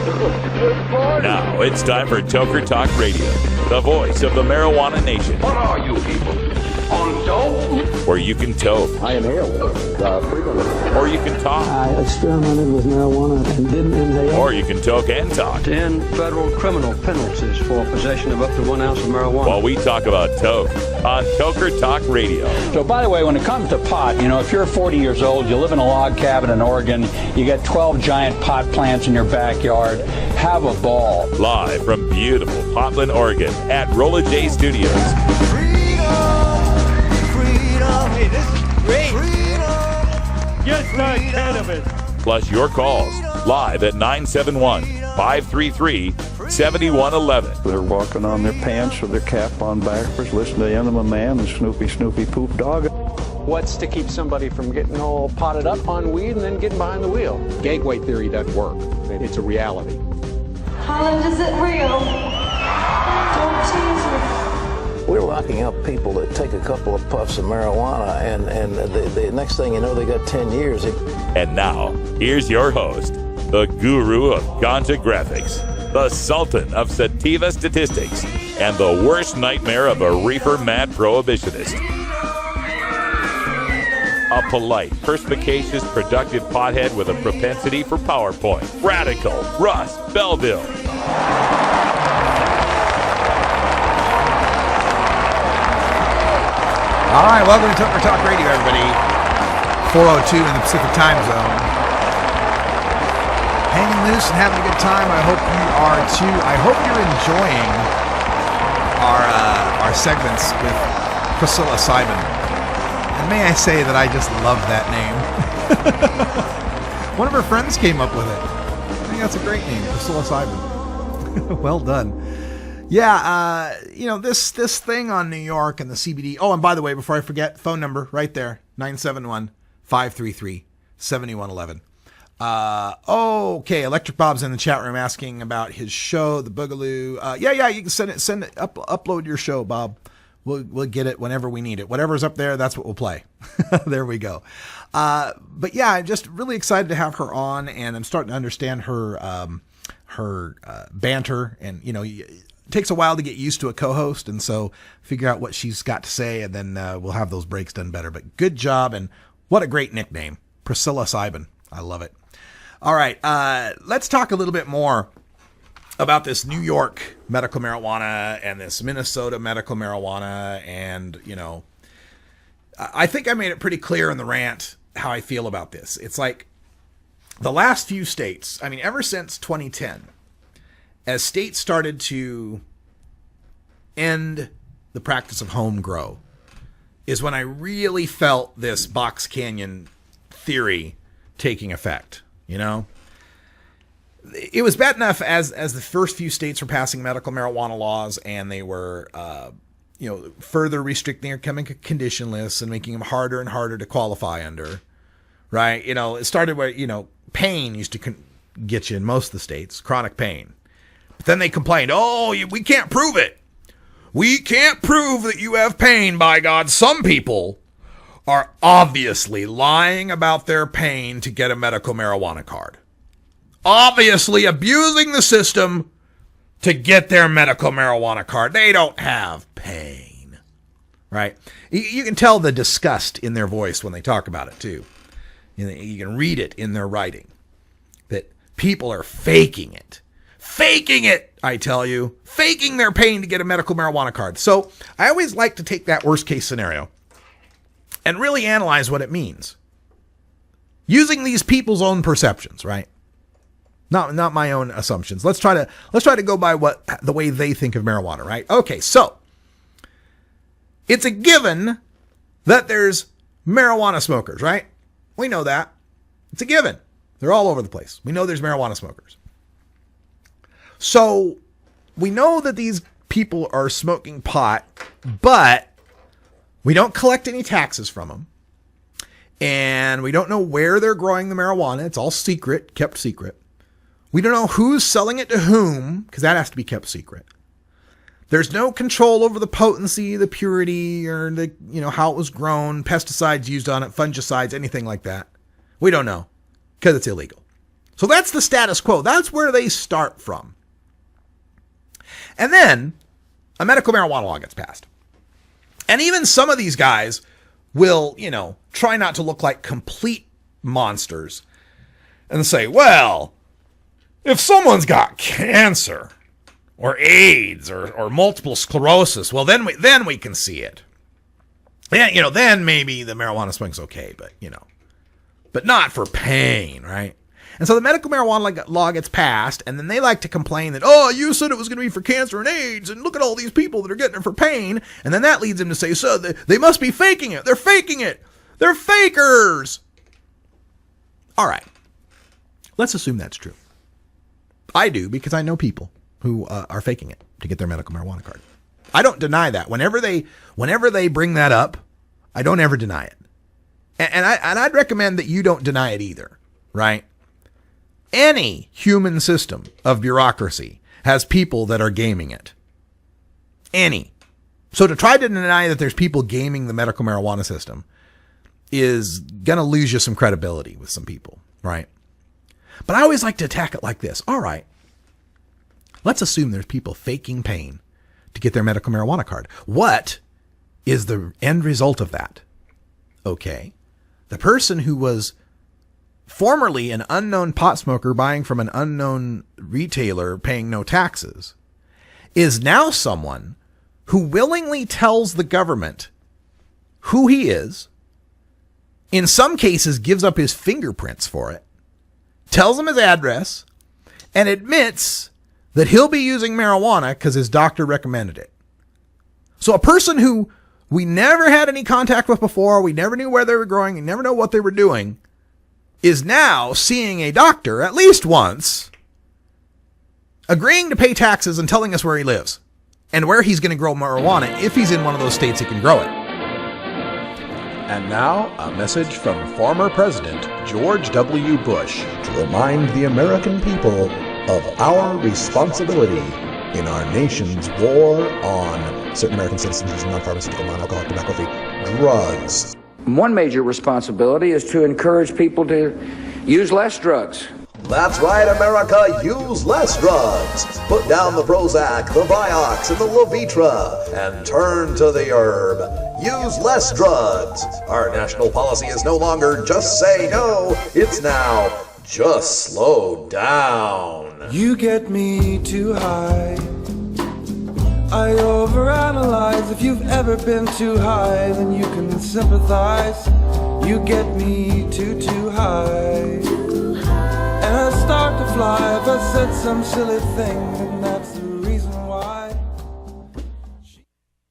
Now it's time for Toker Talk Radio, the voice of the marijuana nation. What are you people? On dope? Where you can toke. I inhale frequently. Or you can talk. I experimented with marijuana and didn't inhale. Or you can toke and talk. 10 federal criminal penalties for possession of up to 1 ounce of marijuana. While we talk about toke on Toker Talk Radio. So, by the way, when it comes to pot, if you're 40 years old, you live in a log cabin in Oregon, you got 12 giant pot plants in your backyard, have a ball. Live from beautiful Portland, Oregon at Rolla J Studios. Hey, this is great. Just not cannabis. Plus your calls live at 971-533-7111. They're walking on their pants with their cap on backwards, listening to Enema Man and Snoopy Poop Dog. What's to keep somebody from getting all potted up on weed and then getting behind the wheel? Gateway theory doesn't work. It's a reality. Holland, is it real? Don't tease me. We're locking up people that take a couple of puffs of marijuana, and the next thing you know, they got 10 years. And now, here's your host, the guru of ganja graphics, the sultan of sativa statistics, and the worst nightmare of a reefer mad prohibitionist. A polite, perspicacious, productive pothead with a propensity for PowerPoint. Radical Russ Belville. All right, welcome to Toker Talk Radio, everybody. 4:02 in the Pacific Time Zone. Hanging loose and having a good time. I hope you are too. I hope you're enjoying our segments with Priscilla Simon. And may I say that I just love that name. One of her friends came up with it. I think that's a great name, Priscilla Simon. Well done. Yeah, this thing on New York and the CBD. Oh, and by the way, before I forget, phone number right there, 971-533-7111. Okay, Electric Bob's in the chat room asking about his show, The Boogaloo. Yeah, you can send it, upload your show, Bob. We'll get it whenever we need it. Whatever's up there, that's what we'll play. There we go. But yeah, I'm just really excited to have her on, and I'm starting to understand her banter, and it takes a while to get used to a co-host, and so figure out what she's got to say, and then we'll have those breaks done better. But good job, and what a great nickname, Priscilla Simon. I love it. All right, let's talk a little bit more about this New York medical marijuana and this Minnesota medical marijuana, and I think I made it pretty clear in the rant how I feel about this. It's like the last few states, ever since 2010, as states started to end the practice of home grow, is when I really felt this Box Canyon theory taking effect. It was bad enough as the first few states were passing medical marijuana laws, and they were further restricting their chemical condition lists and making them harder and harder to qualify under. Right? It started where pain used to get you in most of the states, chronic pain. But then they complained, we can't prove it. We can't prove that you have pain, by God. Some people are obviously lying about their pain to get a medical marijuana card. Obviously abusing the system to get their medical marijuana card. They don't have pain. Right? You can tell the disgust in their voice when they talk about it, too. You can read it in their writing. That people are faking it. Faking it, I tell you. Faking their pain to get a medical marijuana card. So I always like to take that worst case scenario and really analyze what it means. Using these people's own perceptions, right? Not my own assumptions. Let's try to go by the way they think of marijuana, right? Okay, so it's a given that there's marijuana smokers, right? We know that. It's a given. They're all over the place. We know there's marijuana smokers. So we know that these people are smoking pot, but we don't collect any taxes from them. And we don't know where they're growing the marijuana. It's all secret, kept secret. We don't know who's selling it to whom, because that has to be kept secret. There's no control over the potency, the purity, or the how it was grown, pesticides used on it, fungicides, anything like that. We don't know, because it's illegal. So that's the status quo. That's where they start from. And then a medical marijuana law gets passed. And even some of these guys will, try not to look like complete monsters and say, well, if someone's got cancer or AIDS or multiple sclerosis, well, then we can see it. Yeah, then maybe the marijuana smoking's okay, but not for pain, right? And so the medical marijuana law gets passed, and then they like to complain that, oh, you said it was going to be for cancer and AIDS, and look at all these people that are getting it for pain. And then that leads them to say, so they must be faking it. They're faking it. They're fakers. All right. Let's assume that's true. I do, because I know people who are faking it to get their medical marijuana card. I don't deny that. Whenever they bring that up, I don't ever deny it. And I'd recommend that you don't deny it either, right? Any human system of bureaucracy has people that are gaming it. Any. So to try to deny that there's people gaming the medical marijuana system is going to lose you some credibility with some people, right? But I always like to attack it like this. All right. Let's assume there's people faking pain to get their medical marijuana card. What is the end result of that? Okay. The person who was formerly an unknown pot smoker buying from an unknown retailer paying no taxes is now someone who willingly tells the government who he is, in some cases gives up his fingerprints for it, tells them his address, and admits that he'll be using marijuana because his doctor recommended it. So a person who we never had any contact with before, we never knew where they were growing, we never know what they were doing, is now seeing a doctor at least once, agreeing to pay taxes and telling us where he lives and where he's going to grow marijuana if he's in one of those states he can grow it. And now, a message from former President George W. Bush to remind the American people of our responsibility in our nation's war on certain American citizens using non-pharmaceutical, non-alcoholic, tobacco-free drugs. One major responsibility is to encourage people to use less drugs. That's right, America, use less drugs. Put down the Prozac, the Vioxx, and the Levitra, and turn to the herb. Use less drugs. Our national policy is no longer just say no, it's now just slow down. You get me too high. I overanalyze. If you've ever been too high, then you can sympathize. You get me too high. And I start to fly. If I said some silly thing, then that's the reason why.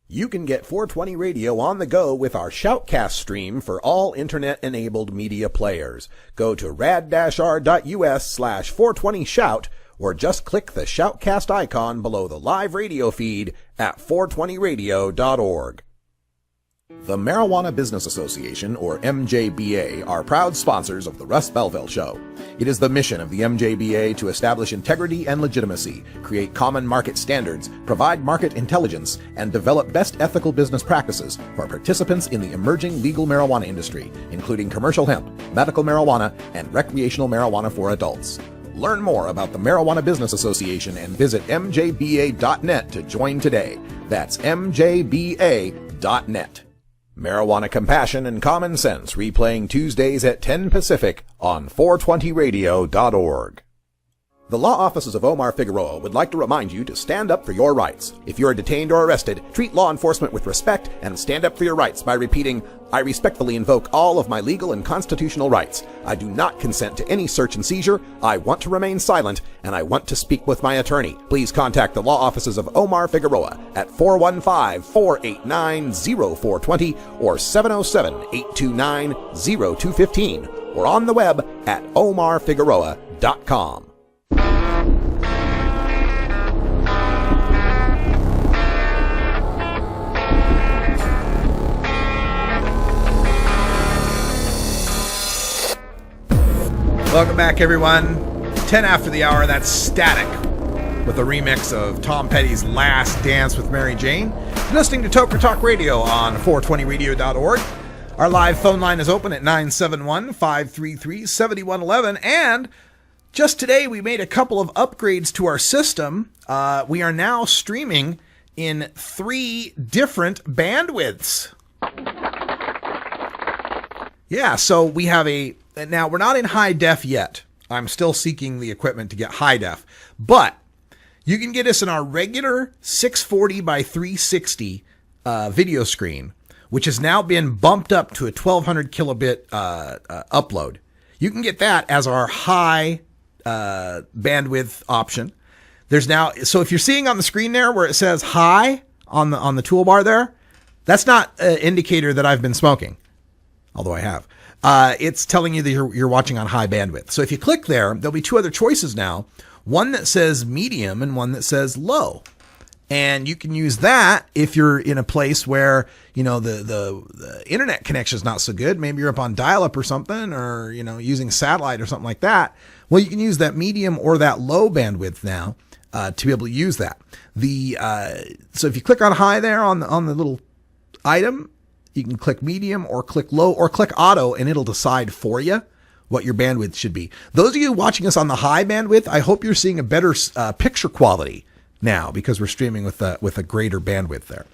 You can get 420 Radio on the go with our Shoutcast stream for all internet-enabled media players. Go to rad-r.us/420shout or just click the Shoutcast icon below the live radio feed at 420radio.org. The Marijuana Business Association, or MJBA, are proud sponsors of the Russ Belville Show. It is the mission of the MJBA to establish integrity and legitimacy, create common market standards, provide market intelligence, and develop best ethical business practices for participants in the emerging legal marijuana industry, including commercial hemp, medical marijuana, and recreational marijuana for adults. Learn more about the Marijuana Business Association and visit mjba.net to join today. That's mjba.net. Marijuana Compassion and Common Sense, replaying Tuesdays at 10 Pacific on 420radio.org. The law offices of Omar Figueroa would like to remind you to stand up for your rights. If you are detained or arrested, treat law enforcement with respect and stand up for your rights by repeating, I respectfully invoke all of my legal and constitutional rights. I do not consent to any search and seizure. I want to remain silent, and I want to speak with my attorney. Please contact the law offices of Omar Figueroa at 415-489-0420 or 707-829-0215 or on the web at omarfigueroa.com. Welcome back, everyone. 10 after the hour, that's Static with a remix of Tom Petty's Last Dance with Mary Jane. You're listening to Toker Talk Radio on 420radio.org. Our live phone line is open at 971-533-7111, and just today we made a couple of upgrades to our system. We are now streaming in 3 different bandwidths. Yeah, so we have now we're not in high def yet. I'm still seeking the equipment to get high def, but you can get us in our regular 640 by 360 video screen, which has now been bumped up to a 1200 kilobit upload. You can get that as our high bandwidth option. There's now, so if you're seeing on the screen there where it says high on the toolbar there, that's not an indicator that I've been smoking, although I have. It's telling you that you're watching on high bandwidth. So if you click there, there'll be 2 other choices now. One that says medium and one that says low. And you can use that if you're in a place where, the internet connection is not so good. Maybe you're up on dial-up or something, or, using satellite or something like that. Well, you can use that medium or that low bandwidth now to be able to use that. So if you click on high there on the little item, you can click medium or click low or click auto, and it'll decide for you what your bandwidth should be. Those of you watching us on the high bandwidth, I hope you're seeing a better picture quality now, because we're streaming with a greater bandwidth there.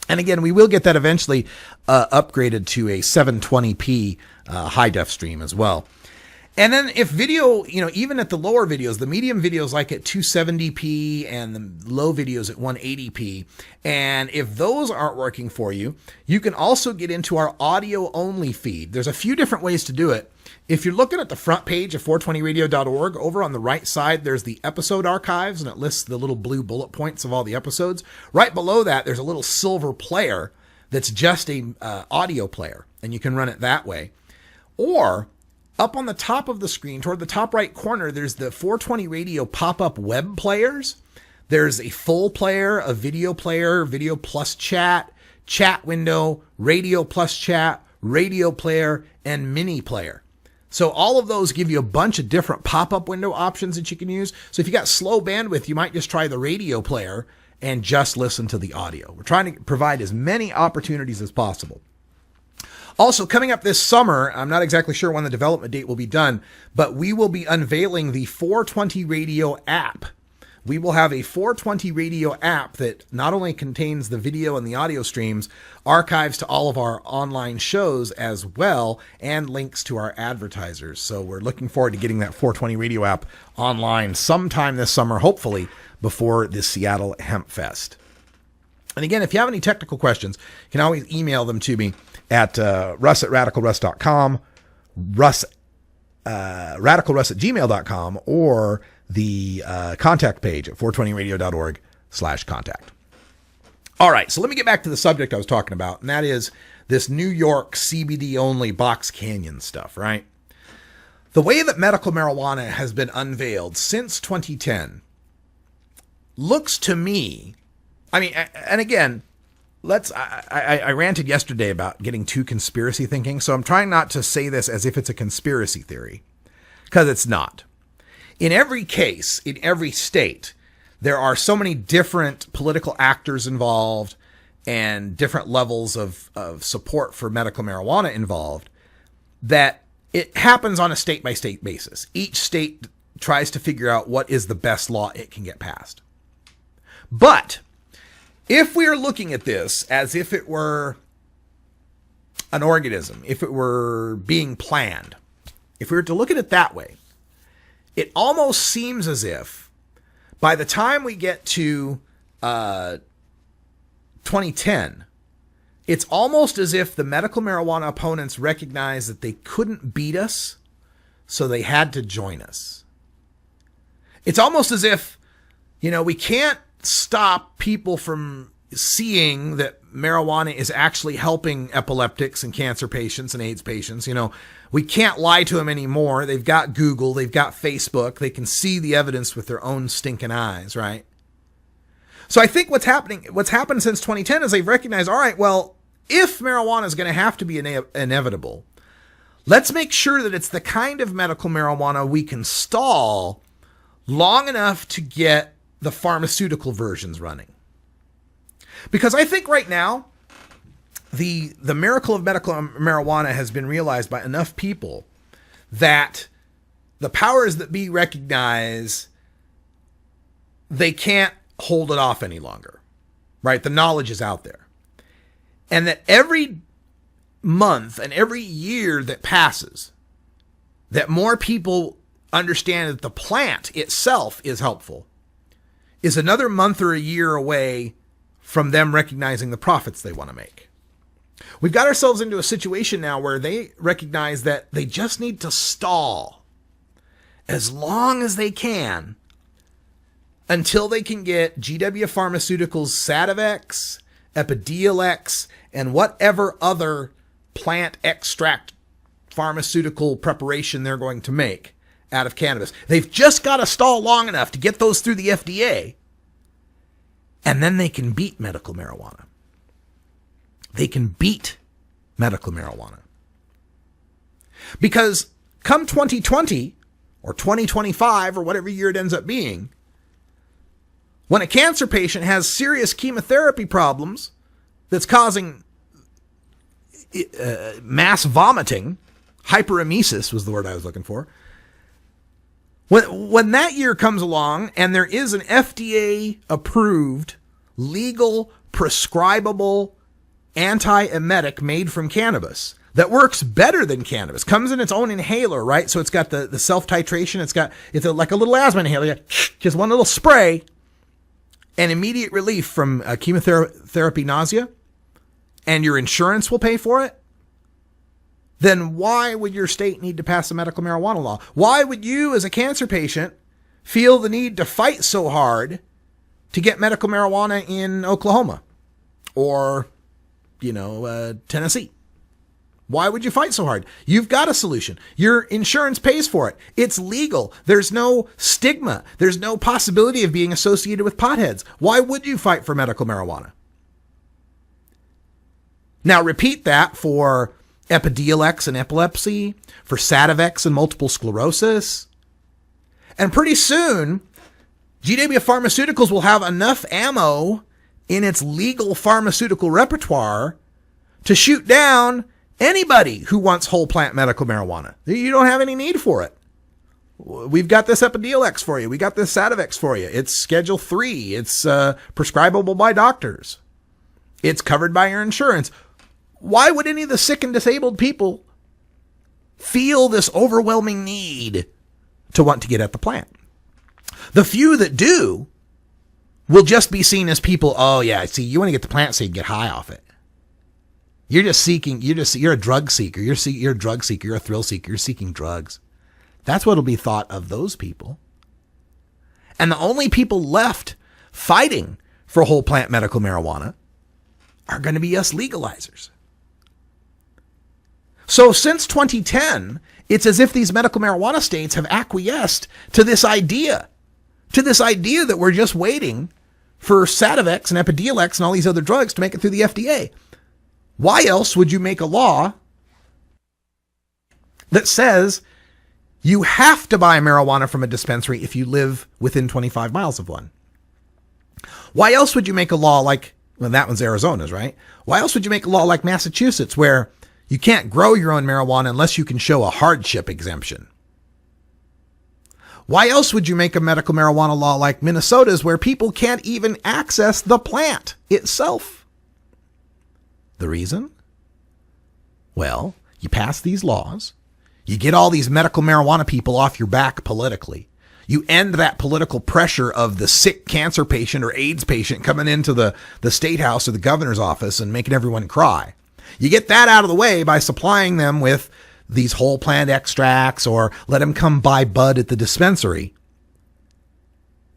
And again, we will get that eventually upgraded to a 720p high def stream as well. And then if video, even at the lower videos, the medium videos like at 270p and the low videos at 180p. And if those aren't working for you, you can also get into our audio only feed. There's a few different ways to do it. If you're looking at the front page of 420radio.org, over on the right side, there's the episode archives, and it lists the little blue bullet points of all the episodes. Right below that, there's a little silver player that's just a audio player, and you can run it that way. Or up on the top of the screen, toward the top right corner, there's the 420 Radio pop-up web players. There's a full player, a video player, video plus chat, chat window, radio plus chat, radio player, and mini player. So all of those give you a bunch of different pop-up window options that you can use. So if you got slow bandwidth, you might just try the radio player and just listen to the audio. We're trying to provide as many opportunities as possible. Also, coming up this summer, I'm not exactly sure when the development date will be done, but we will be unveiling the 420 Radio app. We will have a 420 Radio app that not only contains the video and the audio streams, archives to all of our online shows as well, and links to our advertisers. So we're looking forward to getting that 420 Radio app online sometime this summer, hopefully before the Seattle Hemp Fest. And again, if you have any technical questions, you can always email them to me at russ@radicalruss.com, radicalruss@gmail.com, or the contact page at 420radio.org/contact. All right, so let me get back to the subject I was talking about, and that is this New York CBD only Box Canyon stuff, right? The way that medical marijuana has been unveiled since 2010 looks to me, and again, I ranted yesterday about getting too conspiracy thinking, so I'm trying not to say this as if it's a conspiracy theory, because it's not. In every case, in every state, there are so many different political actors involved and different levels of support for medical marijuana involved that it happens on a state-by-state basis. Each state tries to figure out what is the best law it can get passed. But if we are looking at this as if it were an organism, if it were being planned, if we were to look at it that way, it almost seems as if by the time we get to 2010, it's almost as if the medical marijuana opponents recognized that they couldn't beat us, so they had to join us. It's almost as if, we can't stop people from seeing that marijuana is actually helping epileptics and cancer patients and AIDS patients. We can't lie to them anymore. They've got Google, they've got Facebook, they can see the evidence with their own stinking eyes, right? So I think what's happened since 2010 is they've recognized, all right, well, if marijuana is going to have to be inevitable, let's make sure that it's the kind of medical marijuana we can stall long enough to get the pharmaceutical versions running. Because I think right now, the miracle of medical marijuana has been realized by enough people that the powers that be recognize they can't hold it off any longer, right? The knowledge is out there. And that every month and every year that passes, that more people understand that the plant itself is helpful, is another month or a year away from them recognizing the profits they want to make. We've got ourselves into a situation now where they recognize that they just need to stall as long as they can until they can get GW Pharmaceutical's Sativex, Epidiolex, and whatever other plant extract pharmaceutical preparation they're going to make out of cannabis. They've just got to stall long enough to get those through the FDA, and then they can beat medical marijuana. They can beat medical marijuana. Because come 2020 or 2025 or whatever year it ends up being, when a cancer patient has serious chemotherapy problems that's causing mass vomiting, hyperemesis was the word I was looking for. When that year comes along and there is an FDA-approved, legal, prescribable antiemetic made from cannabis that works better than cannabis, comes in its own inhaler, right? So it's got the self-titration. It's like a little asthma inhaler, just one little spray, and immediate relief from chemotherapy nausea, and your insurance will pay for it. Then why would your state need to pass a medical marijuana law? Why would you, as a cancer patient, feel the need to fight so hard to get medical marijuana in Oklahoma or, Tennessee? Why would you fight so hard? You've got a solution. Your insurance pays for it. It's legal. There's no stigma. There's no possibility of being associated with potheads. Why would you fight for medical marijuana? Now repeat that for Epidiolex and epilepsy, for Sativex and multiple sclerosis. And pretty soon, GW Pharmaceuticals will have enough ammo in its legal pharmaceutical repertoire to shoot down anybody who wants whole plant medical marijuana. You don't have any need for it. We've got this Epidiolex for you. We got this Sativex for you. It's Schedule 3. It's prescribable by doctors. It's covered by your insurance. Why would any of the sick and disabled people feel this overwhelming need to want to get at the plant? The few that do will just be seen as people, oh yeah, see, you want to get the plant so you can get high off it. You're a drug seeker. You're a drug seeker. You're a thrill seeker. You're seeking drugs. That's what'll be thought of those people. And the only people left fighting for whole plant medical marijuana are going to be us legalizers. So since 2010, it's as if these medical marijuana states have acquiesced to this idea that we're just waiting for Sativex and Epidiolex and all these other drugs to make it through the FDA. Why else would you make a law that says you have to buy marijuana from a dispensary if you live within 25 miles of one? Why else would you make a law like, well, that one's Arizona's, right? Why else would you make a law like Massachusetts where you can't grow your own marijuana unless you can show a hardship exemption? Why else would you make a medical marijuana law like Minnesota's where people can't even access the plant itself? The reason? Well, you pass these laws, you get all these medical marijuana people off your back politically. You end that political pressure of the sick cancer patient or AIDS patient coming into the state house or the governor's office and making everyone cry. You get that out of the way by supplying them with these whole plant extracts or let them come buy bud at the dispensary.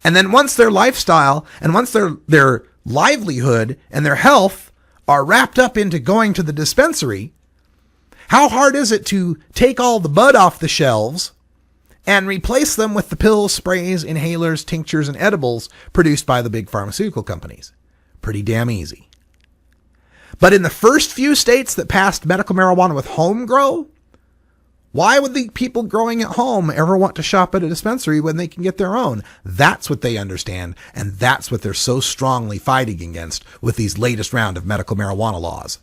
And then once their lifestyle and once their livelihood and their health are wrapped up into going to the dispensary, how hard is it to take all the bud off the shelves and replace them with the pills, sprays, inhalers, tinctures, and edibles produced by the big pharmaceutical companies? Pretty damn easy. But in the first few states that passed medical marijuana with home grow, why would the people growing at home ever want to shop at a dispensary when they can get their own? That's what they understand, and that's what they're so strongly fighting against with these latest round of medical marijuana laws.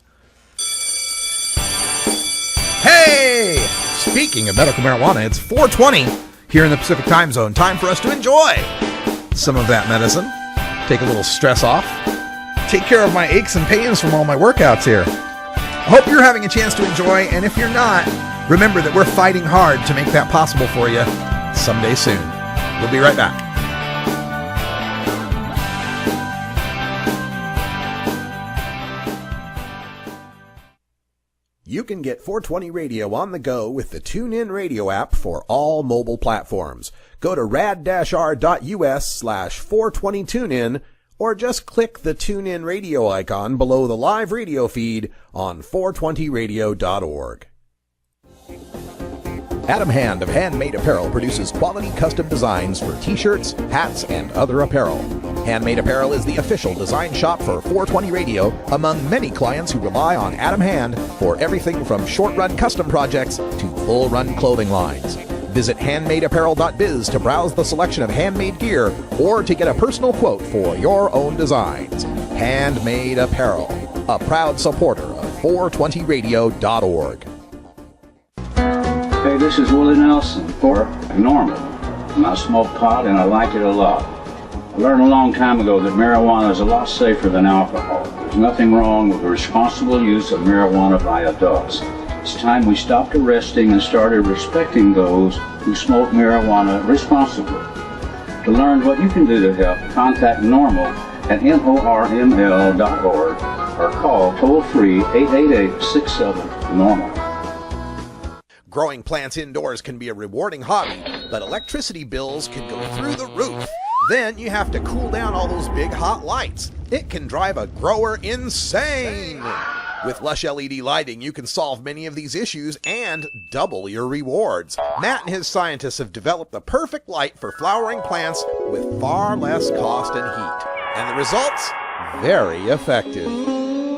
Hey! Speaking of medical marijuana, it's 420. here in the Pacific time zone. Time for us to enjoy some of that medicine. Take a little stress off. Take care of my aches and pains from all my workouts here. I hope you're having a chance to enjoy, and if you're not, remember that we're fighting hard to make that possible for you someday soon. We'll be right back. You can get 420 Radio on the go with the TuneIn Radio app for all mobile platforms. Go to rad-r.us/420tunein or just click the TuneIn Radio icon below the live radio feed on 420radio.org. Adam Hand of Handmade Apparel produces quality custom designs for t-shirts, hats, and other apparel. Handmade Apparel is the official design shop for 420 Radio among many clients who rely on Adam Hand for everything from short-run custom projects to full-run clothing lines. Visit handmadeapparel.biz to browse the selection of handmade gear or to get a personal quote for your own designs. Handmade Apparel, a proud supporter of 420radio.org. Hey, this is Willie Nelson for Normal. I smoke pot and I like it a lot. I learned a long time ago that marijuana is a lot safer than alcohol. There's nothing wrong with the responsible use of marijuana by adults. It's time we stopped arresting and started respecting those who smoke marijuana responsibly. To learn what you can do to help, contact NORML at NORML.org or call toll-free 888-67-NORMAL. Growing plants indoors can be a rewarding hobby, but electricity bills can go through the roof. Then you have to cool down all those big hot lights. It can drive a grower insane. With Lush LED lighting, you can solve many of these issues and double your rewards. Matt and his scientists have developed the perfect light for flowering plants with far less cost and heat. And the results? Very effective.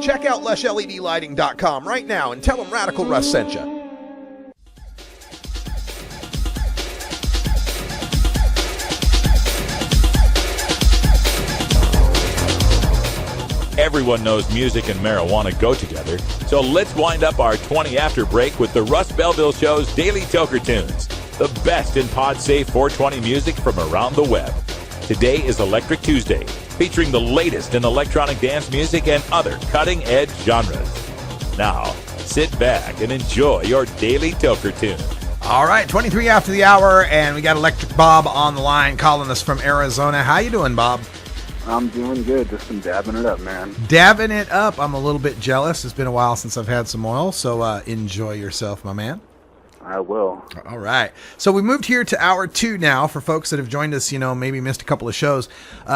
Check out LushLEDlighting.com right now and tell them Radical Russ sent you. Everyone knows music and marijuana go together, so let's wind up our 20 after break with the Russ Belville Show's Daily Toker Tunes, the best in pod-safe 420 music from around the web. Today is Electric Tuesday, featuring the latest in electronic dance music and other cutting-edge genres. Now, sit back and enjoy your Daily Toker Tune. All right, 23 after the hour, and we got Electric Bob on the line calling us from Arizona. How you doing, Bob? I'm doing good. Just been dabbing it up, man. Dabbing it up. I'm a little bit jealous. It's been a while since I've had some oil, so enjoy yourself, my man. I will. All right. So we moved here to hour 2 now. For folks that have joined us, maybe missed a couple of shows.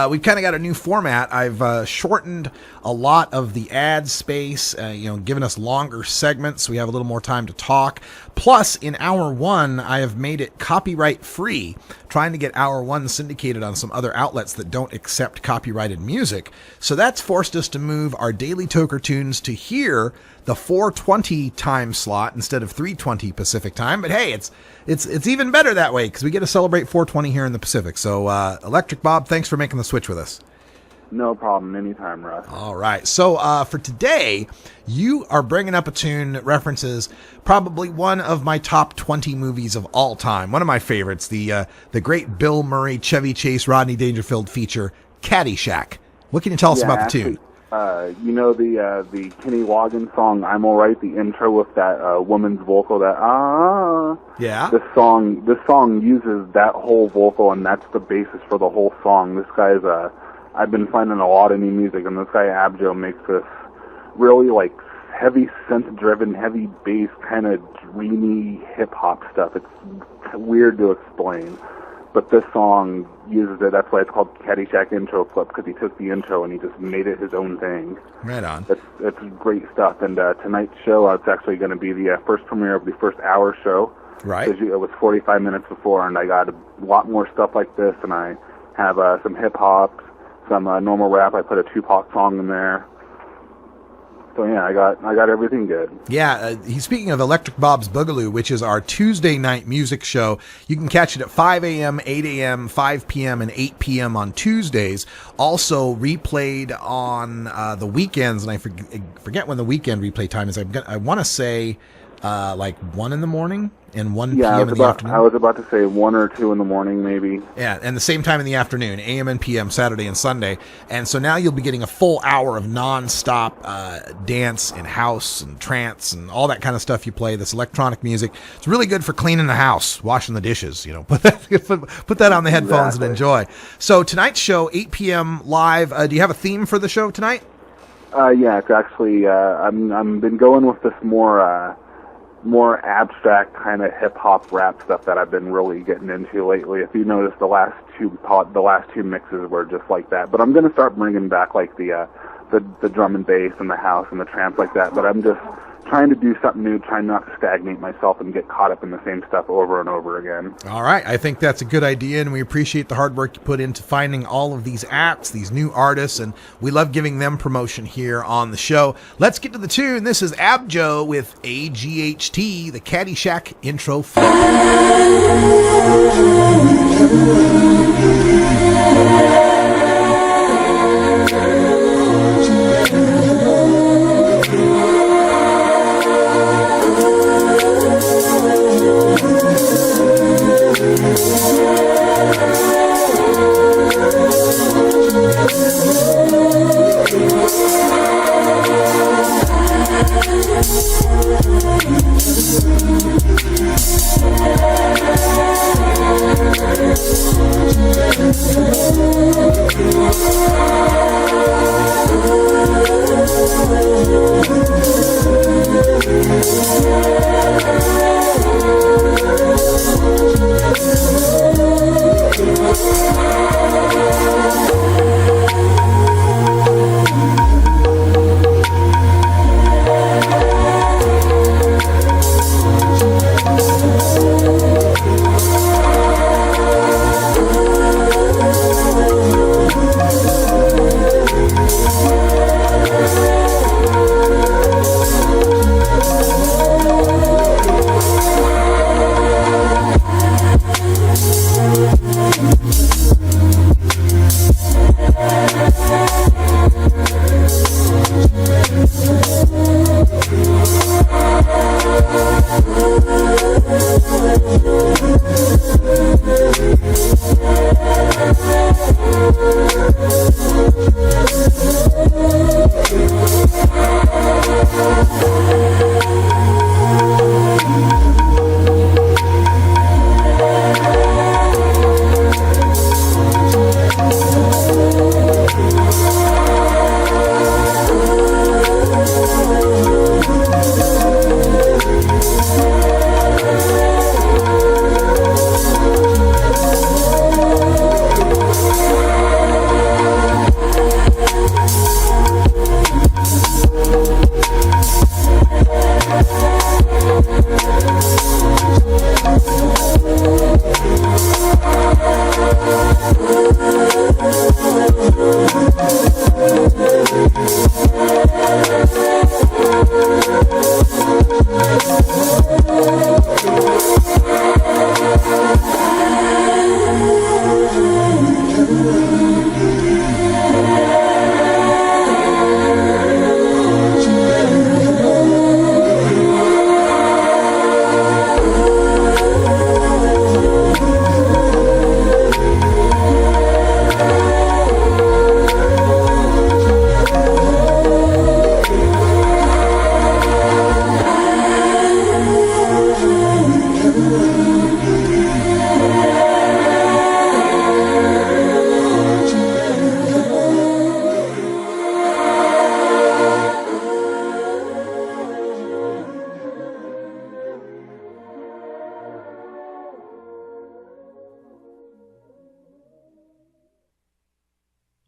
We've kind of got a new format. I've shortened a lot of the ad space, given us longer segments. So we have a little more time to talk. Plus, in hour 1, I have made it copyright free, trying to get hour 1 syndicated on some other outlets that don't accept copyrighted music. So that's forced us to move our Daily Toker Tunes to here, the 420 time slot instead of 320 Pacific time. But hey, it's even better that way because we get to celebrate 420 here in the Pacific. So Electric Bob, thanks for making the switch with us. No problem. Anytime, Russ. All right. So for today, you are bringing up a tune that references probably one of my top 20 movies of all time. One of my favorites, the great Bill Murray, Chevy Chase, Rodney Dangerfield feature, Caddyshack. What can you tell us about the tune? The Kenny Loggins song, I'm Alright, the intro with that woman's vocal, that Yeah. This song uses that whole vocal, and that's the basis for the whole song. This guy's, I've been finding a lot of new music, and this guy Abjo makes this really, heavy synth-driven, heavy bass, kind of dreamy hip-hop stuff. It's weird to explain. But this song uses it. That's why it's called Caddyshack Intro Clip, because he took the intro and he just made it his own thing. Right on. It's great stuff. And tonight's show, it's actually going to be the first premiere of the first hour show. Right. It was 45 minutes before, and I got a lot more stuff like this, and I have some hip-hop, some normal rap. I put a Tupac song in there. So yeah, I got everything good. Yeah, he's speaking of Electric Bob's Boogaloo, which is our Tuesday night music show. You can catch it at 5 a.m., 8 a.m., 5 p.m., and 8 p.m. on Tuesdays. Also replayed on the weekends, and I forget when the weekend replay time is. I want to say like 1 in the morning and 1 Yeah, p.m. in the afternoon. I was about to say 1 or 2 in the morning, maybe. Yeah, and the same time in the afternoon, AM and PM, Saturday and Sunday. And so now you'll be getting a full hour of non-stop dance and house and trance and all that kind of stuff you play, this electronic music. It's really good for cleaning the house, washing the dishes, put that on the headphones and enjoy. So tonight's show, 8 p.m. live. Do you have a theme for the show tonight? Yeah, it's actually, I'm been going with this more abstract kind of hip-hop rap stuff that I've been really getting into lately. If you notice, the last two mixes were just like that. But I'm going to start bringing back like the drum and bass and the house and the trance like that. But I'm just trying to do something new, trying not to stagnate myself and get caught up in the same stuff over and over again. All right. I think that's a good idea, and we appreciate the hard work you put into finding all of these acts, these new artists, and we love giving them promotion here on the show. Let's get to the tune. This is Abjo with AGHT, the Caddyshack intro.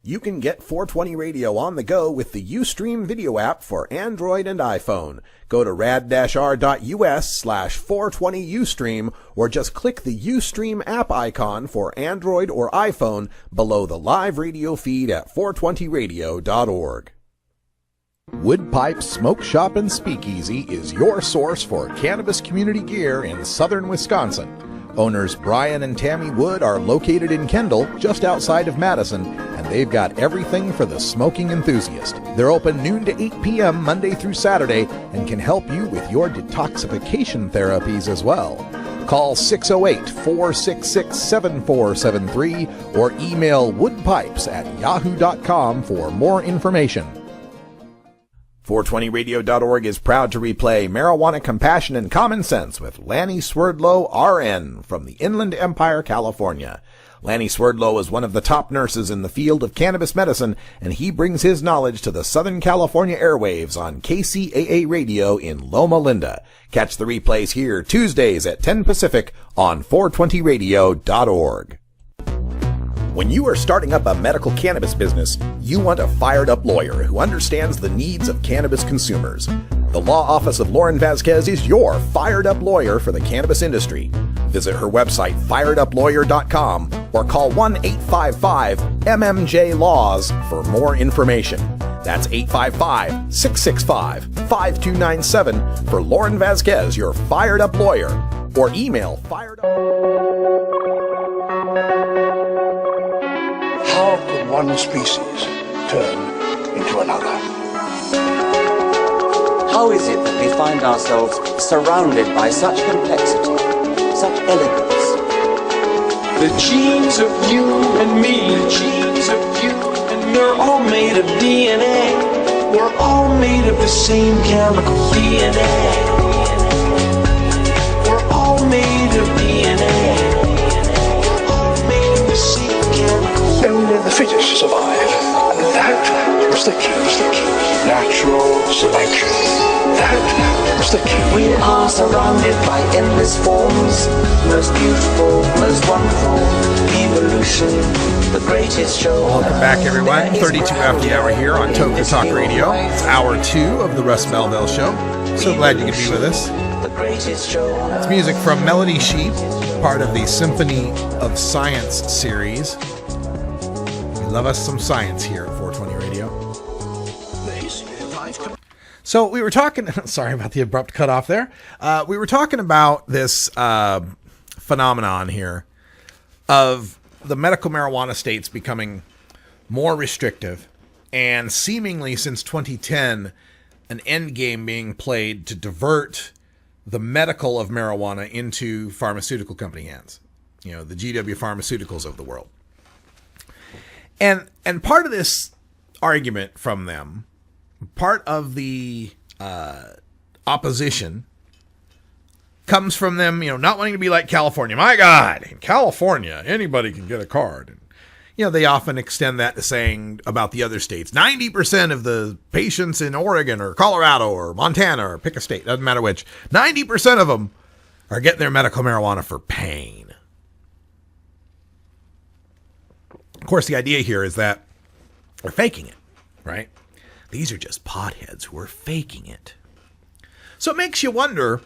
You can get 420 Radio on the go with the Ustream video app for Android and iPhone. Go to rad-r.us/420Ustream or just click the Ustream app icon for Android or iPhone below the live radio feed at 420radio.org. Woodpipe Smoke Shop and Speakeasy is your source for cannabis community gear in southern Wisconsin. Owners Brian and Tammy Wood are located in Kendall, just outside of Madison, and they've got everything for the smoking enthusiast. They're open noon to 8 p.m. Monday through Saturday and can help you with your detoxification therapies as well. Call 608-466-7473 or email woodpipes@yahoo.com for more information. 420radio.org is proud to replay Marijuana, Compassion, and Common Sense with Lanny Swerdlow, RN, from the Inland Empire, California. Lanny Swerdlow is one of the top nurses in the field of cannabis medicine, and he brings his knowledge to the Southern California airwaves on KCAA Radio in Loma Linda. Catch the replays here Tuesdays at 10 Pacific on 420radio.org. When you are starting up a medical cannabis business, you want a fired-up lawyer who understands the needs of cannabis consumers. The law office of Lauren Vasquez is your fired-up lawyer for the cannabis industry. Visit her website, fireduplawyer.com, or call 1-855-MMJ-LAWS for more information. That's 855-665-5297 for Lauren Vasquez, your fired-up lawyer, or email firedup. How could one species turn into another? How is it that we find ourselves surrounded by such complexity, such elegance? The genes of you and me, the genes of you and me, we're all made of DNA. We're all made of the same chemical DNA. We're all made of DNA. We're all made of the same chemical. Only the fittest survive. And that was the key. Natural selection. That was the key. We are surrounded by endless forms, most beautiful, most wonderful. Evolution, the greatest show. Welcome back, everyone. 32 after the hour here on Toker Talk Radio. It's hour 2 of the Russ Belville Show. So glad you could be with us. It's music from Melody Sheep, part of the Symphony of Science series. We love us some science here at 420 Radio. So we were talking, sorry about the abrupt cutoff there. We were talking about this phenomenon here of the medical marijuana states becoming more restrictive, and seemingly since 2010, an end game being played to divert the medical of marijuana into pharmaceutical company hands. You know, the GW Pharmaceuticals of the world. And part of this argument from them, part of the opposition comes from them, not wanting to be like California. My God, in California, anybody can get a card. And, they often extend that to saying about the other states, 90% of the patients in Oregon or Colorado or Montana, or pick a state, doesn't matter which, 90% of them are getting their medical marijuana for pain. Of course, the idea here is that they're faking it, right? These are just potheads who are faking it. So it makes you wonder,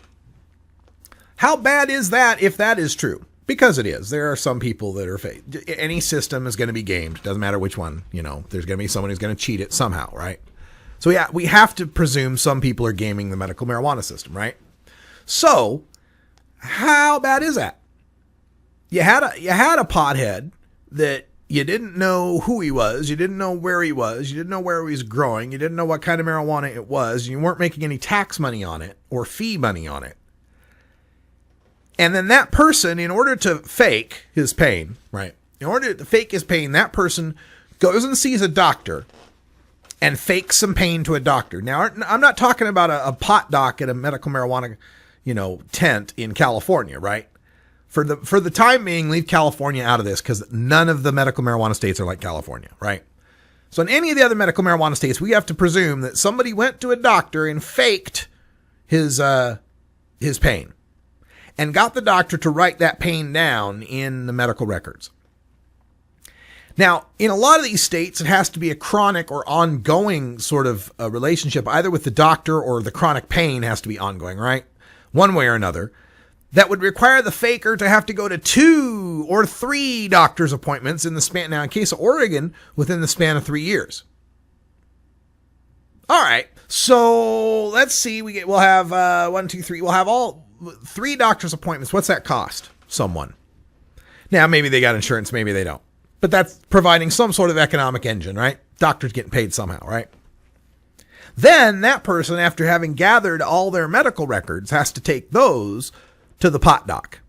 how bad is that if that is true? Because it is. There are some people that are fake. Any system is going to be gamed. Doesn't matter which one. There's going to be someone who's going to cheat it somehow, right? So yeah, we have to presume some people are gaming the medical marijuana system, right? So how bad is that? You had a pothead that you didn't know who he was. You didn't know where he was. You didn't know where he was growing. You didn't know what kind of marijuana it was. You weren't making any tax money on it or fee money on it. And then that person, in order to fake his pain, right? In order to fake his pain, that person goes and sees a doctor and fakes some pain to a doctor. Now, I'm not talking about a pot doc at a medical marijuana, tent in California, right? For the time being, leave California out of this because none of the medical marijuana states are like California, right? So in any of the other medical marijuana states, we have to presume that somebody went to a doctor and faked his pain and got the doctor to write that pain down in the medical records. Now, in a lot of these states, it has to be a chronic or ongoing sort of relationship, either with the doctor or the chronic pain has to be ongoing, right? One way or another. That would require the faker to have to go to 2 or 3 doctor's appointments in the span. Now, in case of Oregon, within the span of 3 years. All right. So let's see. We'll have 1, 2, 3. We'll have all 3 doctor's appointments. What's that cost? someone. Now, maybe they got insurance, maybe they don't. But that's providing some sort of economic engine, right? Doctors getting paid somehow, right? Then that person, after having gathered all their medical records, has to take those to the pot doc.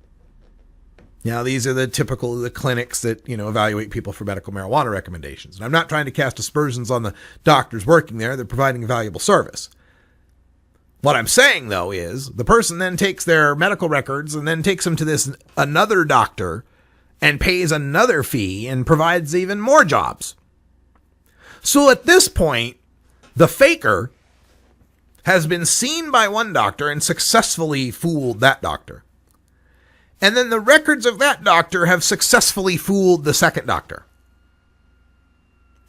Now, these are the clinics that, evaluate people for medical marijuana recommendations. And I'm not trying to cast aspersions on the doctors working there. They're providing a valuable service. What I'm saying, though, is the person then takes their medical records and then takes them to this another doctor and pays another fee and provides even more jobs. So at this point, the faker has been seen by one doctor and successfully fooled that doctor. And then the records of that doctor have successfully fooled the second doctor.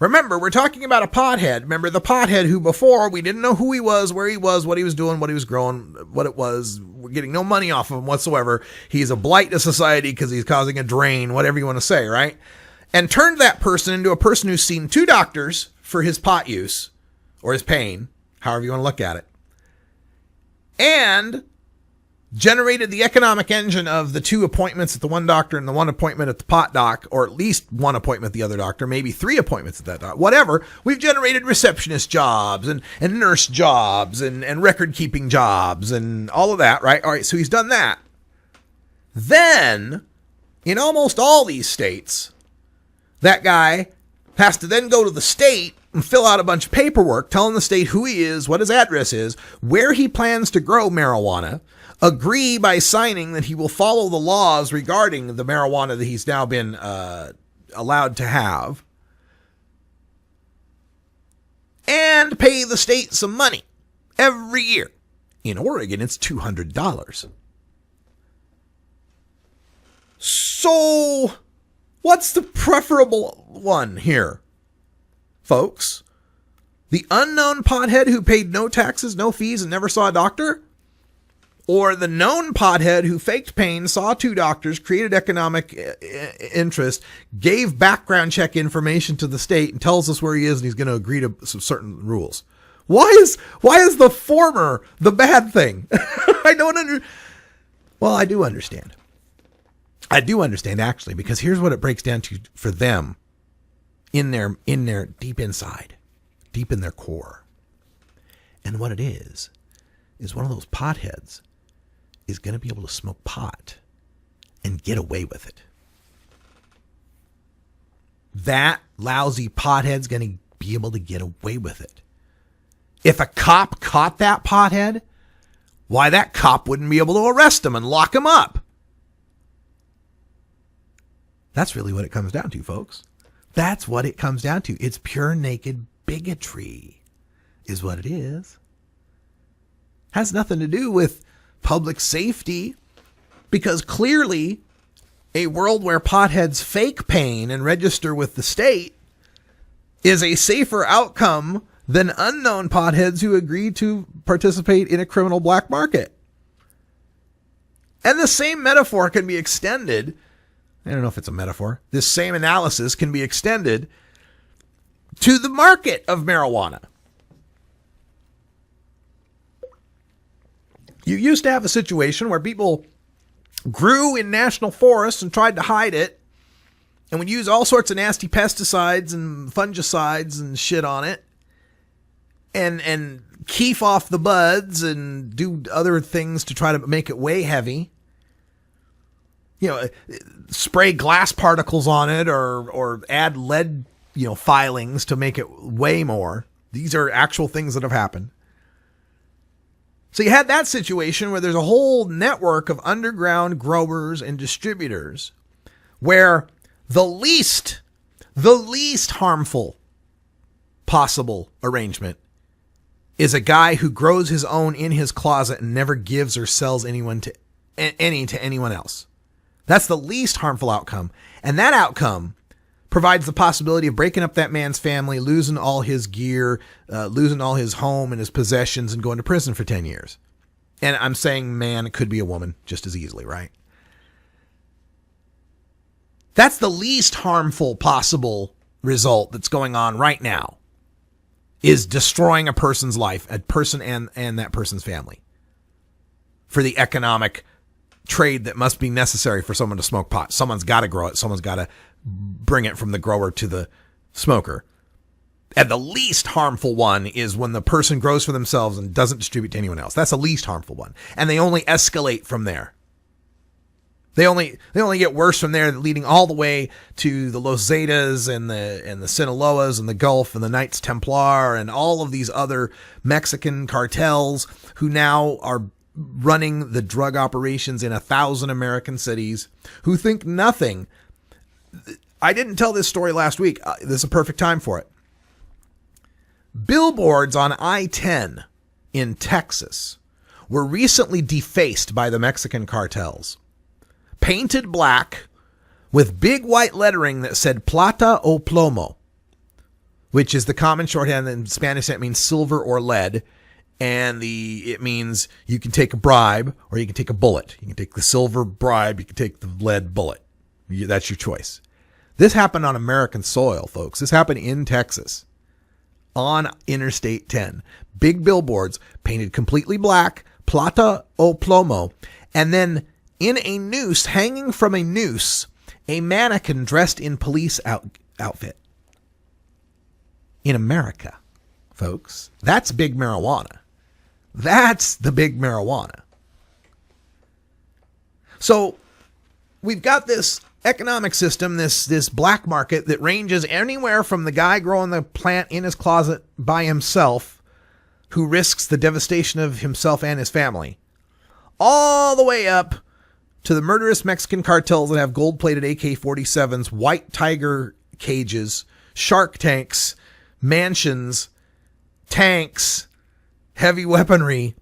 Remember, we're talking about a pothead. Remember the pothead who before we didn't know who he was, where he was, what he was doing, what he was growing, what it was. We're getting no money off of him whatsoever. He's a blight to society because he's causing a drain, whatever you want to say, right? And turned that person into a person who's seen 2 doctors for his pot use or his pain, however you want to look at it. And generated the economic engine of the 2 appointments at the one doctor and the 1 appointment at the pot doc, or at least 1 appointment at the other doctor, maybe 3 appointments at that doc, whatever. We've generated receptionist jobs and nurse jobs and record keeping jobs and all of that, right? All right, so he's done that. Then, in almost all these states, that guy has to then go to the state and fill out a bunch of paperwork telling the state who he is, what his address is, where he plans to grow marijuana, agree by signing that he will follow the laws regarding the marijuana that he's now been allowed to have, and pay the state some money every year. In Oregon, it's $200. So, what's the preferable one here, folks? The unknown pothead who paid no taxes, no fees, and never saw a doctor? Or the known pothead who faked pain, saw 2 doctors, created economic interest, gave background check information to the state, and tells us where he is and he's going to agree to some certain rules? Why is the former the bad thing? I do understand. I do understand, actually, because here's what it breaks down to for them in their deep inside, deep in their core. And what it is one of those potheads is going to be able to smoke pot and get away with it. That lousy pothead's going to be able to get away with it. If a cop caught that pothead, why, that cop wouldn't be able to arrest him and lock him up. That's really what it comes down to, folks. That's what it comes down to. It's pure naked bigotry is what it is. Has nothing to do with public safety, because clearly a world where potheads fake pain and register with the state is a safer outcome than unknown potheads who agree to participate in a criminal black market. And the same metaphor can be extended. I don't know if it's a metaphor. This same analysis can be extended to the market of marijuana. You used to have a situation where people grew in national forests and tried to hide it and would use all sorts of nasty pesticides and fungicides and shit on it and keef off the buds and do other things to try to make it way heavy. Spray glass particles on it or add lead, filings to make it way more. These are actual things that have happened. So you had that situation where there's a whole network of underground growers and distributors where the least harmful possible arrangement is a guy who grows his own in his closet and never gives or sells to anyone else. That's the least harmful outcome. And that outcome provides the possibility of breaking up that man's family, losing all his gear, losing all his home and his possessions, and going to prison for 10 years. And I'm saying man, it could be a woman just as easily, right? That's the least harmful possible result that's going on right now, is destroying a person's life, a person and that person's family, for the economic trade that must be necessary for someone to smoke pot. Someone's got to grow it. Someone's got to bring it from the grower to the smoker. And the least harmful one is when the person grows for themselves and doesn't distribute to anyone else. That's the least harmful one. And they only escalate from there. They only get worse from there, leading all the way to the Los Zetas and the Sinaloas and the Gulf and the Knights Templar and all of these other Mexican cartels who now are running the drug operations in 1,000 American cities, who think nothing. I didn't tell this story last week. This is a perfect time for it. Billboards on I-10 in Texas were recently defaced by the Mexican cartels. Painted black with big white lettering that said plata o plomo, which is the common shorthand in Spanish that means silver or lead. And it means you can take a bribe or you can take a bullet. You can take the silver bribe. You can take the lead bullet. That's your choice. This happened on American soil, folks. This happened in Texas on Interstate 10. Big billboards painted completely black, plata o plomo. And then in a noose, hanging from a noose, a mannequin dressed in police outfit. In America, folks. That's big marijuana. That's the big marijuana. So we've got this economic system, this black market that ranges anywhere from the guy growing the plant in his closet by himself, who risks the devastation of himself and his family, all the way up to the murderous Mexican cartels that have gold-plated AK-47s, white tiger cages, shark tanks, mansions, tanks, heavy weaponry,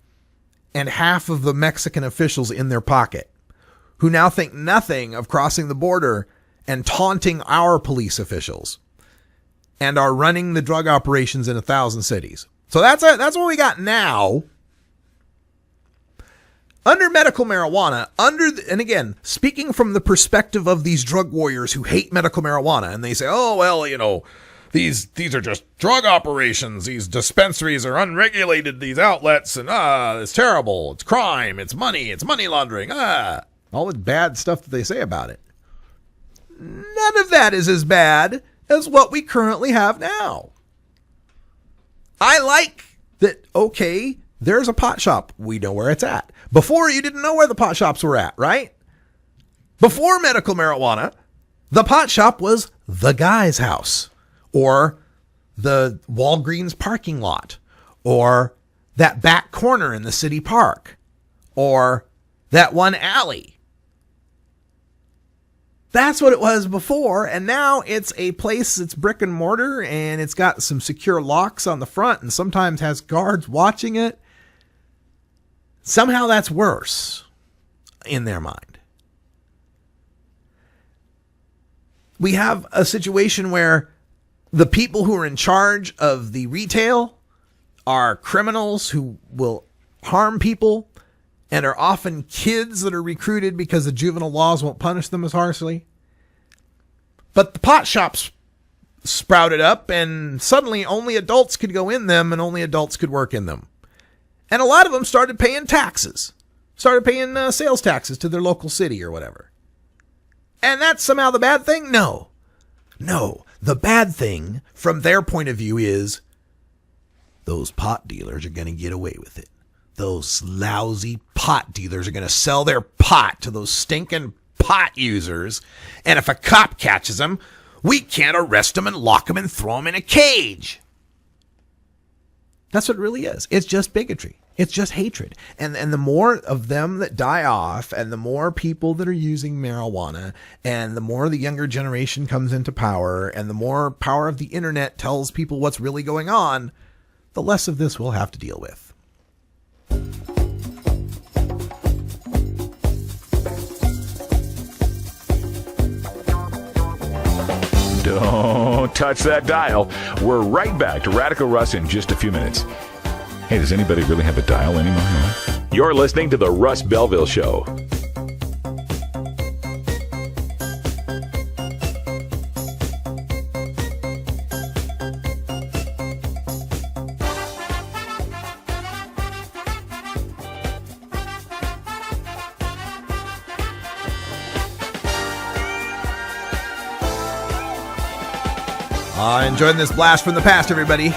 and half of the Mexican officials in their pocket, who now think nothing of crossing the border and taunting our police officials and are running the drug operations in 1,000 cities. So that's what we got now. Under medical marijuana, and again, speaking from the perspective of these drug warriors who hate medical marijuana, and they say, oh, well, you know, these are just drug operations. These dispensaries are unregulated, these outlets, and it's terrible. It's crime. It's money laundering. All the bad stuff that they say about it. None of that is as bad as what we currently have now. I like that, okay, there's a pot shop. We know where it's at. Before, you didn't know where the pot shops were at, right? Before medical marijuana, the pot shop was the guy's house, or the Walgreens parking lot, or that back corner in the city park, or that one alley. That's what it was before, and now it's a place that's brick and mortar, and it's got some secure locks on the front, and sometimes has guards watching it. Somehow that's worse in their mind. We have a situation where the people who are in charge of the retail are criminals who will harm people and are often kids that are recruited because the juvenile laws won't punish them as harshly. But the pot shops sprouted up, and suddenly only adults could go in them and only adults could work in them. And a lot of them started paying taxes, started paying sales taxes to their local city or whatever. And that's somehow the bad thing? No. The bad thing from their point of view is those pot dealers are going to get away with it. Those lousy pot dealers are going to sell their pot to those stinking pot users. And if a cop catches them, we can't arrest them and lock them and throw them in a cage. That's what it really is. It's just bigotry. It's just hatred. And the more of them that die off, and the more people that are using marijuana, and the more the younger generation comes into power, and the more power of the internet tells people what's really going on, the less of this we'll have to deal with. Don't touch that dial. We're right back to Radical Russ in just a few minutes. Hey, does anybody really have a dial anymore? You're listening to The Russ Belville Show. Enjoying this blast from the past, everybody.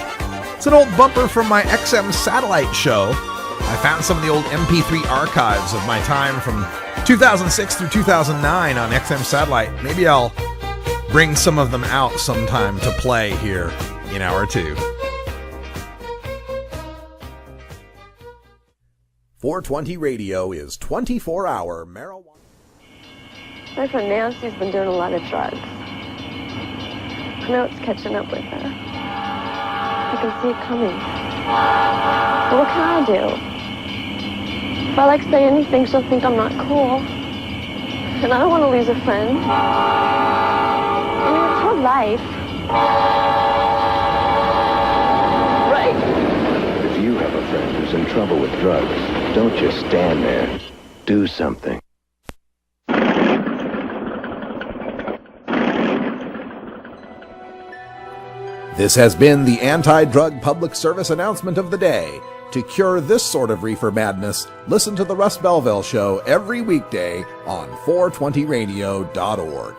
It's an old bumper from my XM satellite show. I found some of the old MP3 archives of my time from 2006 through 2009 on XM satellite. Maybe I'll bring some of them out sometime to play here in hour 2. 420 Radio is 24-hour marijuana. My friend Nancy's been doing a lot of drugs. I know it's catching up with her. I can see it coming. But what can I do? If I say anything, she'll think I'm not cool. And I don't want to lose a friend. I mean, it's her life. Right. If you have a friend who's in trouble with drugs, don't just stand there. Do something. This has been the anti-drug public service announcement of the day. To cure this sort of reefer madness, listen to the Russ Belville Show every weekday on 420radio.org.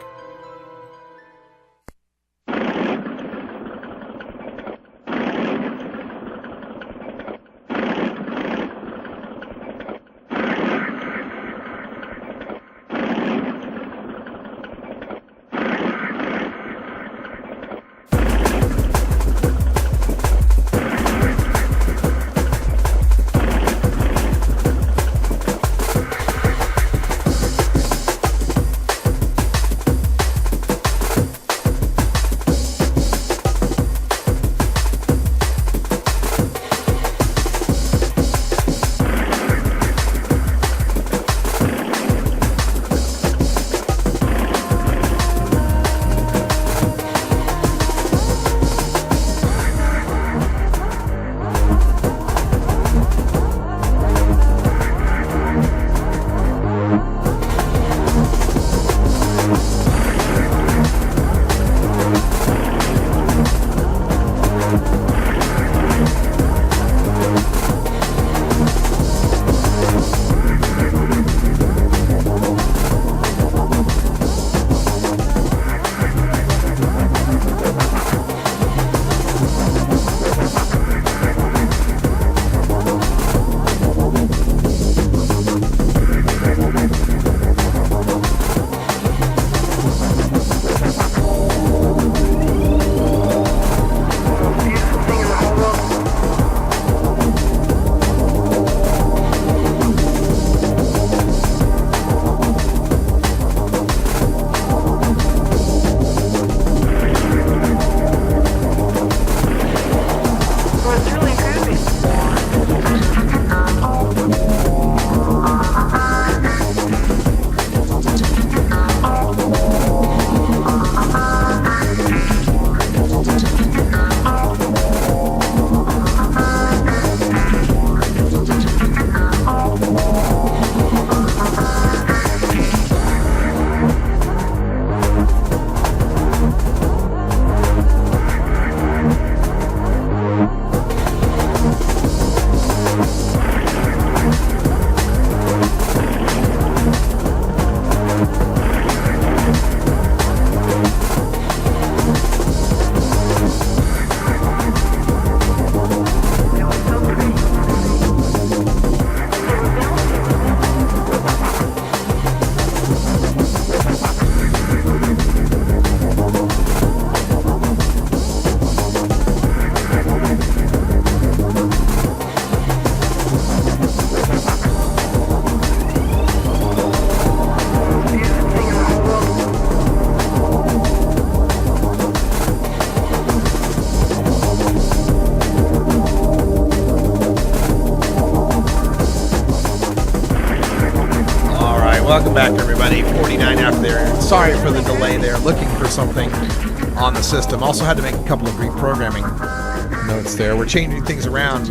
Welcome back, everybody. 49 after there. Sorry for the delay there. Looking for something on the system. Also had to make a couple of reprogramming notes there. We're changing things around.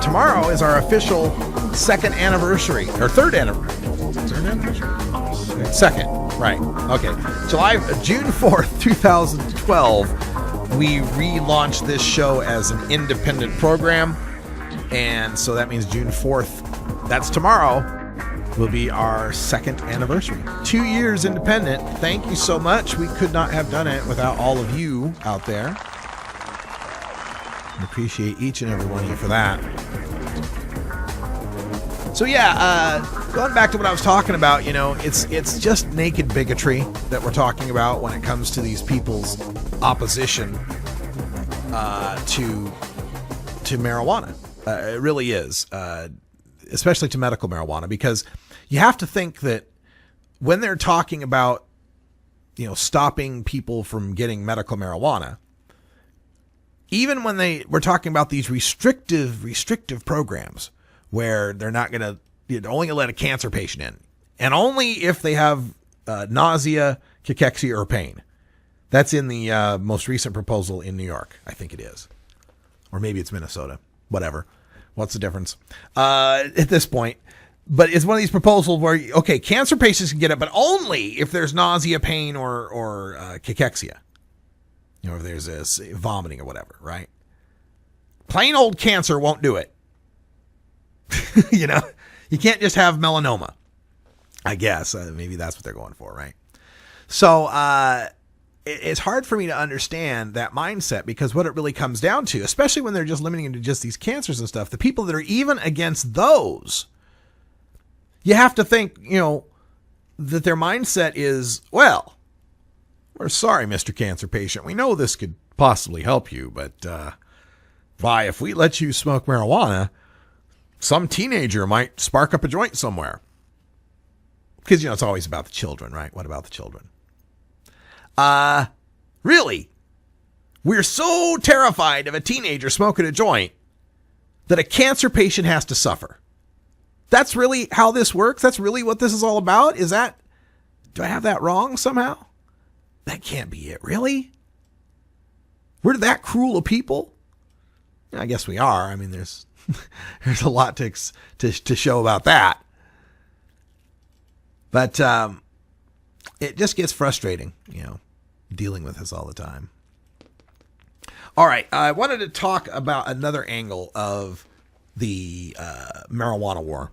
Tomorrow is our official second anniversary, or third anniversary. Third anniversary? Second, right. Okay. June 4th, 2012, we relaunched this show as an independent program. And so that means June 4th, that's tomorrow, will be our second anniversary. 2 years independent. Thank you so much. We could not have done it without all of you out there. I appreciate each and every one of you for that. So going back to what I was talking about, it's just naked bigotry that we're talking about when it comes to these people's opposition to marijuana. It really is, especially to medical marijuana, because you have to think that when they're talking about, stopping people from getting medical marijuana, even when we're talking about these restrictive programs where they're not going to, only let a cancer patient in, and only if they have nausea, cachexia, or pain. That's in the most recent proposal in New York, I think it is. Or maybe it's Minnesota. Whatever. What's the difference at this point? But it's one of these proposals where, okay, cancer patients can get it, but only if there's nausea, pain, or cachexia. If there's this vomiting or whatever, right? Plain old cancer won't do it. You can't just have melanoma. I guess maybe that's what they're going for, right? So it's hard for me to understand that mindset, because what it really comes down to, especially when they're just limiting it to just these cancers and stuff, the people that are even against those, you have to think, that their mindset is, well, we're sorry, Mr. Cancer Patient. We know this could possibly help you, but if we let you smoke marijuana, some teenager might spark up a joint somewhere. Because, it's always about the children, right? What about the children? Really? We're so terrified of a teenager smoking a joint that a cancer patient has to suffer. That's really how this works? That's really what this is all about? Do I have that wrong somehow? That can't be it. Really? We're that cruel of people? I guess we are. I mean, there's a lot to show about that. But it just gets frustrating, dealing with this all the time. All right, I wanted to talk about another angle of the marijuana war,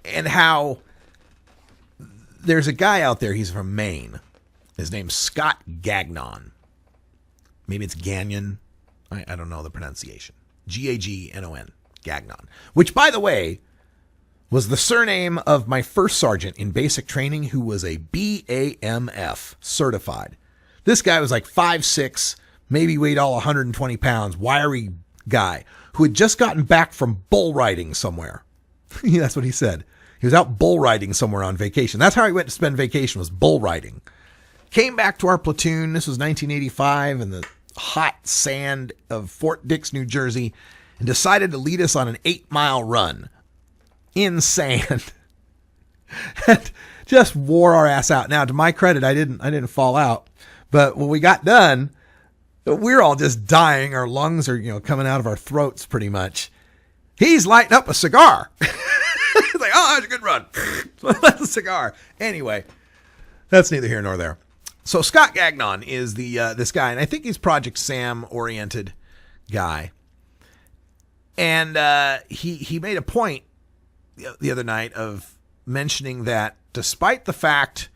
and how there's a guy out there, he's from Maine. His name's Scott Gagnon. Maybe it's Gagnon. I don't know the pronunciation. Gagnon. Gagnon. Which, by the way, was the surname of my first sergeant in basic training, who was a BAMF certified. This guy was like 5'6", maybe weighed all 120 pounds, wiry guy who had just gotten back from bull riding somewhere. That's what he said. He was out bull riding somewhere on vacation. That's how he went to spend vacation, was bull riding. Came back to our platoon. This was 1985 in the hot sand of Fort Dix, New Jersey, and decided to lead us on an 8-mile run in sand. And just wore our ass out. Now, to my credit, I didn't fall out, but when we got done, we're all just dying. Our lungs are, coming out of our throats pretty much. He's lighting up a cigar. He's like, oh, that's a good run. That's a cigar. Anyway, that's neither here nor there. So Scott Gagnon is this guy, and I think he's Project Sam oriented guy. And he made a point the other night of mentioning that despite the fact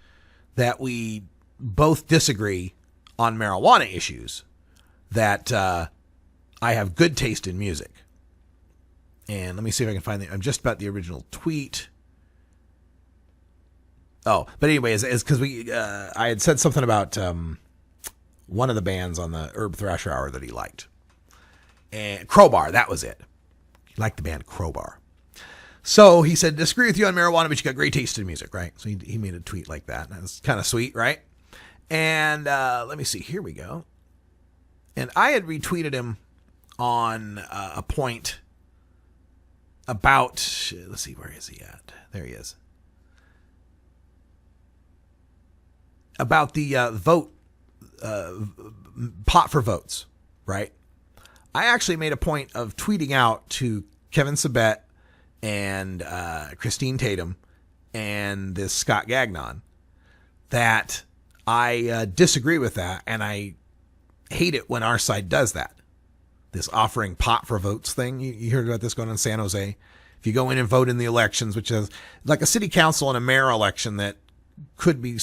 that we both disagree on marijuana issues, that I have good taste in music. And let me see if I can find I'm just about the original tweet. Oh, but anyway, it's because I had said something about one of the bands on the Herb Thrasher Hour that he liked. And Crowbar, that was it. He liked the band Crowbar. So he said, disagree with you on marijuana, but you got great taste in music, right? So he made a tweet like that. That was kind of sweet, right? And let me see. Here we go. And I had retweeted him on a point about, let's see, where is he at? There he is. About the vote, pot for votes, right? I actually made a point of tweeting out to Kevin Sabet and Christine Tatum and this Scott Gagnon that I disagree with that, and I hate it when our side does that. This offering pot for votes thing. You heard about this going on in San Jose? If you go in and vote in the elections, which is like a city council and a mayor election that could be,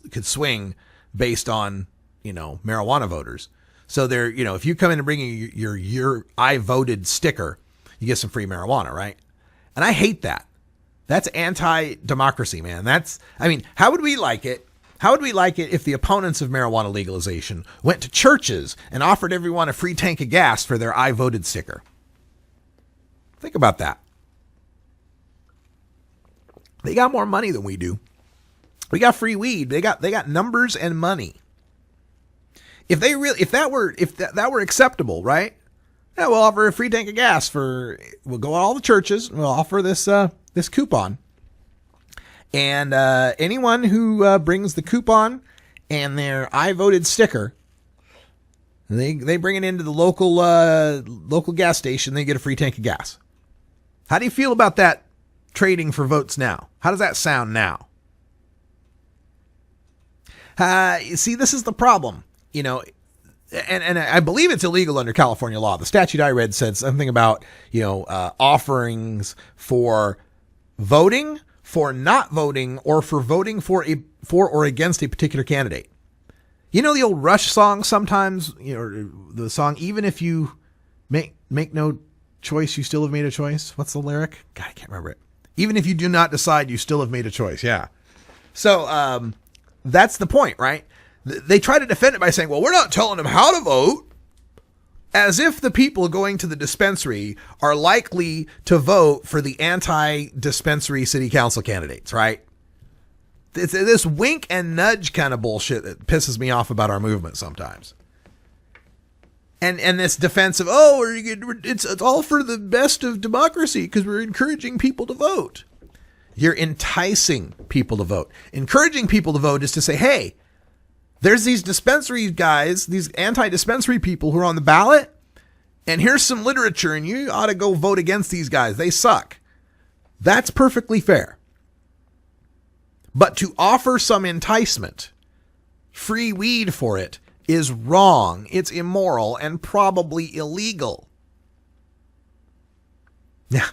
could swing based on, marijuana voters. So there, if you come in and bring your I voted sticker, you get some free marijuana, right? And I hate that. That's anti-democracy, man. How would we like it? How would we like it if the opponents of marijuana legalization went to churches and offered everyone a free tank of gas for their I voted sticker? Think about that. They got more money than we do. We got free weed. They got numbers and money. If that were acceptable, right? Yeah, we'll offer a free tank of gas we'll go to all the churches and we'll offer this coupon. And anyone who brings the coupon and their I voted sticker, they bring it into the local gas station, they get a free tank of gas. How do you feel about that trading for votes now? How does that sound now? You see, this is the problem, and I believe it's illegal under California law. The statute I read said something about, offerings for voting, for not voting, or for voting for or against a particular candidate. The old Rush song sometimes, the song, even if you make no choice, you still have made a choice. What's the lyric? God, I can't remember it. Even if you do not decide, you still have made a choice. Yeah. So, that's the point, right? They try to defend it by saying, well, we're not telling them how to vote, as if the people going to the dispensary are likely to vote for the anti-dispensary city council candidates, right? It's this wink and nudge kind of bullshit that pisses me off about our movement sometimes. And this defense of, it's all for the best of democracy because we're encouraging people to vote. You're enticing people to vote. Encouraging people to vote is to say, hey, there's these dispensary guys, these anti-dispensary people who are on the ballot, and here's some literature, and you ought to go vote against these guys. They suck. That's perfectly fair. But to offer some enticement, free weed for it, is wrong. It's immoral and probably illegal. Yeah.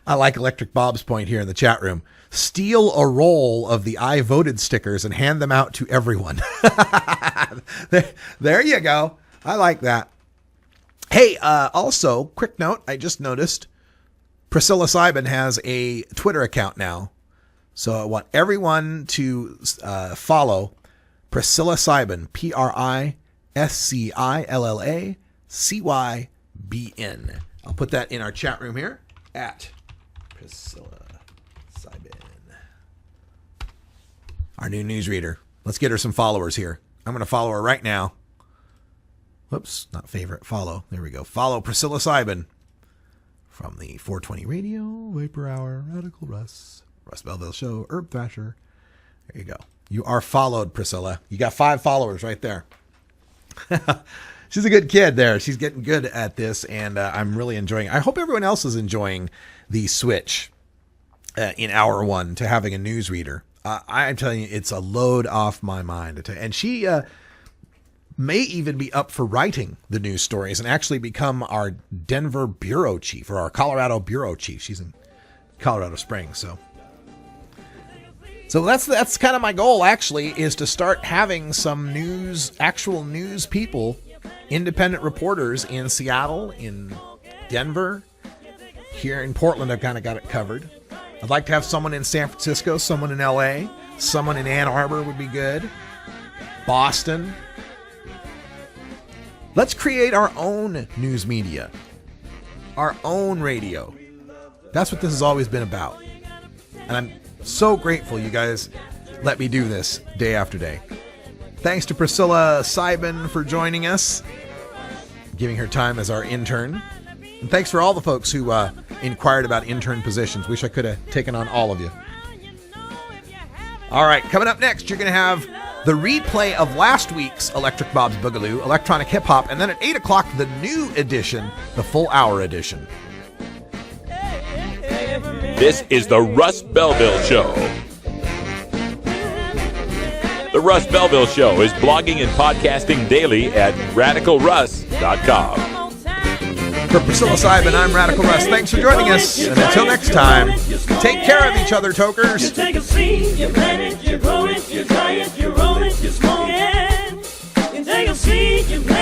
I like Electric Bob's point here in the chat room. Steal a roll of the I voted stickers and hand them out to everyone. There you go. I like that. Hey, also, quick note. I just noticed Priscilla Sibin has a Twitter account now. So I want everyone to follow Priscilla Sibin, PriscillaCybin. I'll put that in our chat room here at Priscilla Sibin. Our new newsreader. Let's get her some followers here. I'm going to follow her right now. Whoops, not favorite, follow. There we go. Follow Priscilla Sibin from the 420 Radio, Vapor Hour, Radical Russ, Russ Belville Show, Herb Thrasher. There you go. You are followed, Priscilla. You got 5 followers right there. She's a good kid there. She's getting good at this, and I'm really enjoying it. I hope everyone else is enjoying the switch in hour 1 to having a newsreader. I'm telling you, it's a load off my mind. And she may even be up for writing the news stories and actually become our Denver bureau chief or our Colorado bureau chief. She's in Colorado Springs, So that's kind of my goal, actually, is to start having some actual news people, independent reporters in Seattle, in Denver, here in Portland. I've kind of got it covered. I'd like to have someone in San Francisco, someone in LA, someone in Ann Arbor would be good. Boston. Let's create our own news media, our own radio. That's what this has always been about. And I'm so grateful you guys let me do this day after day. Thanks to Priscilla Sibin for joining us, giving her time as our intern. And thanks for all the folks who inquired about intern positions. Wish I could have taken on all of you. All right, coming up next, you're going to have the replay of last week's Electric Bob's Boogaloo, electronic hip hop, and then at 8 o'clock, the new edition, the full hour edition. This is the Russ Belville Show. The Russ Belville Show is blogging and podcasting daily at radicalruss.com. For Priscilla Seib and I'm Radical Russ, thanks for joining us. And until next time, take care of each other, Tokers. You take a seed, you plant it, you grow it, you dry it, you roll it, you smoke it. You take a seed, you plant